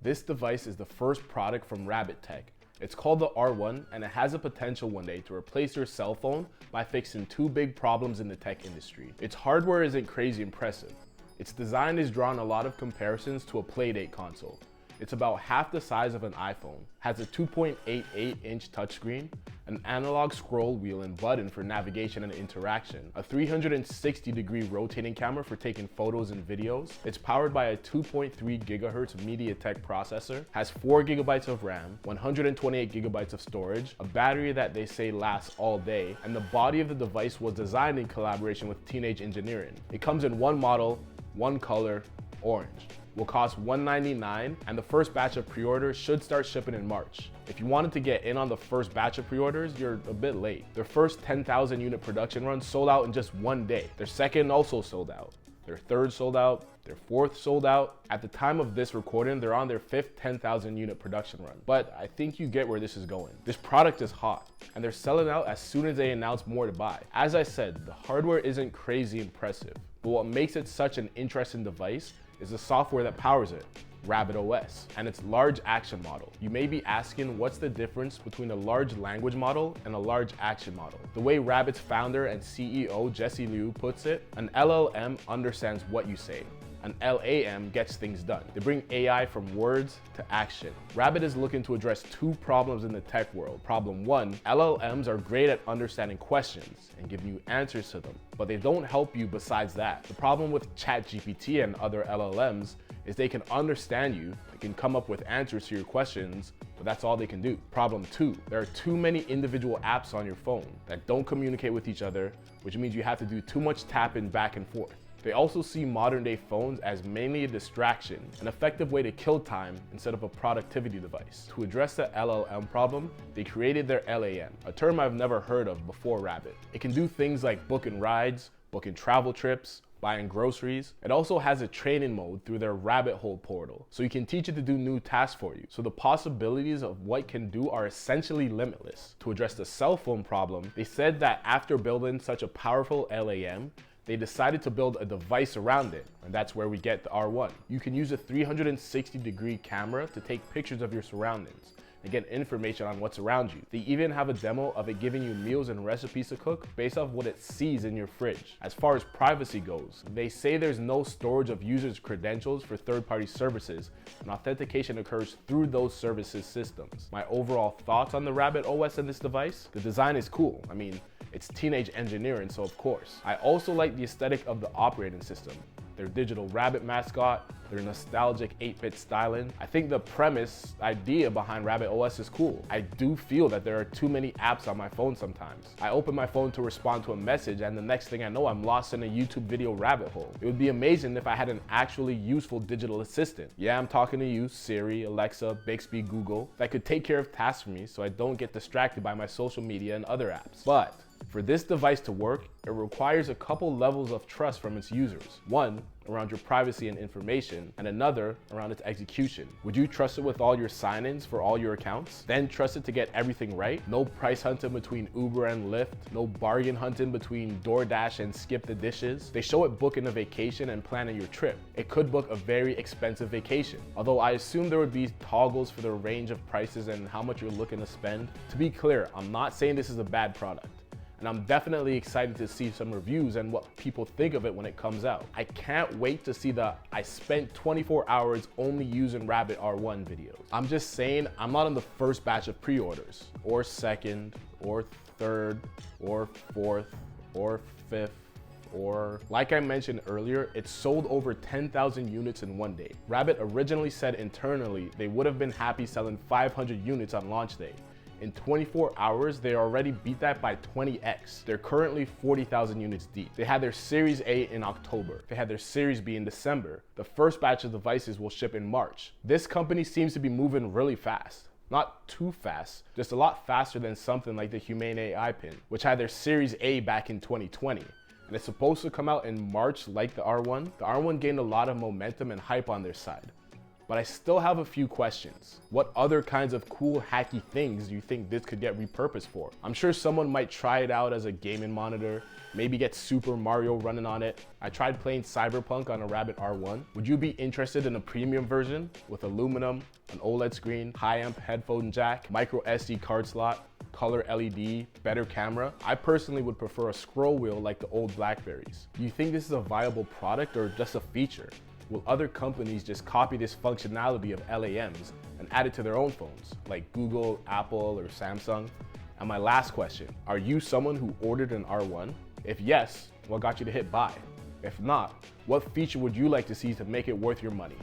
This device is the first product from Rabbit Tech. It's called the R1 and it has a potential one day to replace your cell phone by fixing two big problems in the tech industry. Its hardware isn't crazy impressive. Its design is drawing a lot of comparisons to a Playdate console. It's about half the size of an iPhone, has a 2.88-inch touchscreen, an analog scroll wheel and button for navigation and interaction, a 360-degree rotating camera for taking photos and videos. It's powered by a 2.3 GHz MediaTek processor, has 4 GB of RAM, 128 GB of storage, a battery that they say lasts all day, and the body of the device was designed in collaboration with Teenage Engineering. It comes in one model, one color, orange. Will cost $199 and the first batch of pre-orders should start shipping in March. If you wanted to get in on the first batch of pre-orders, you're a bit late. Their first 10,000 unit production run sold out in just one day. Their second also sold out. Their third sold out. Their fourth sold out. At the time of this recording, they're on their fifth 10,000 unit production run. But I think you get where this is going. This product is hot and they're selling out as soon as they announce more to buy. As I said, the hardware isn't crazy impressive, but what makes it such an interesting device is the software that powers it, Rabbit OS, and its large action model. You may be asking what's the difference between a large language model and a large action model. The way Rabbit's founder and CEO Jesse Liu puts it, an LLM understands what you say. An LAM gets things done. They bring AI from words to action. Rabbit is looking to address two problems in the tech world. Problem one, LLMs are great at understanding questions and giving you answers to them, but they don't help you besides that. The problem with ChatGPT and other LLMs is they can understand you, they can come up with answers to your questions, but that's all they can do. Problem two, there are too many individual apps on your phone that don't communicate with each other, which means you have to do too much tapping back and forth. They also see modern day phones as mainly a distraction, an effective way to kill time instead of a productivity device. To address the LLM problem, they created their LAM, a term I've never heard of before Rabbit. It can do things like booking rides, booking travel trips, buying groceries. It also has a training mode through their rabbit hole portal, so you can teach it to do new tasks for you. So the possibilities of what it can do are essentially limitless. To address the cell phone problem, they said that after building such a powerful LAM, they decided to build a device around it, and that's where we get the R1. You can use a 360-degree camera to take pictures of your surroundings and get information on what's around you. They even have a demo of it giving you meals and recipes to cook based off what it sees in your fridge. As far as privacy goes, they say there's no storage of users' credentials for third-party services, and authentication occurs through those services systems. My overall thoughts on the Rabbit OS and this device? The design is cool. I mean, it's Teenage Engineering, so of course. I also like the aesthetic of the operating system. Their digital rabbit mascot, their nostalgic 8-bit styling. I think the premise, idea behind Rabbit OS is cool. I do feel that there are too many apps on my phone sometimes. I open my phone to respond to a message and the next thing I know, I'm lost in a YouTube video rabbit hole. It would be amazing if I had an actually useful digital assistant. Yeah, I'm talking to you, Siri, Alexa, Bixby, Google, that could take care of tasks for me so I don't get distracted by my social media and other apps. But for this device to work, it requires a couple levels of trust from its users. One, around your privacy and information, and another around its execution. Would you trust it with all your sign-ins for all your accounts? Then trust it to get everything right? No price hunting between Uber and Lyft, no bargain hunting between DoorDash and Skip the Dishes. They show it booking a vacation and planning your trip. It could book a very expensive vacation. Although I assume there would be toggles for the range of prices and how much you're looking to spend. To be clear, I'm not saying this is a bad product, and I'm definitely excited to see some reviews and what people think of it when it comes out. I can't wait to see the I spent 24 hours only using Rabbit R1 videos. I'm just saying I'm not on the first batch of pre-orders, or second, or third, or fourth, or fifth, or like I mentioned earlier, it sold over 10,000 units in one day. Rabbit originally said internally they would have been happy selling 500 units on launch day. In 24 hours, they already beat that by 20x. They're currently 40,000 units deep. They had their Series A in October. They had their Series B in December. The first batch of devices will ship in March. This company seems to be moving really fast. Not too fast, just a lot faster than something like the Humane AI pin, which had their Series A back in 2020. And it's supposed to come out in March like the R1. The R1 gained a lot of momentum and hype on their side. but I still have a few questions. What other kinds of cool hacky things do you think this could get repurposed for? I'm sure someone might try it out as a gaming monitor, maybe get Super Mario running on it. I tried playing Cyberpunk on a Rabbit R1. Would you be interested in a premium version with aluminum, an OLED screen, high amp headphone jack, micro SD card slot, color LED, better camera? I personally would prefer a scroll wheel like the old Blackberries. Do you think this is a viable product or just a feature? Will other companies just copy this functionality of LAMs and add it to their own phones, like Google, Apple, or Samsung? And my last question, are you someone who ordered an R1? If yes, what got you to hit buy? If not, what feature would you like to see to make it worth your money?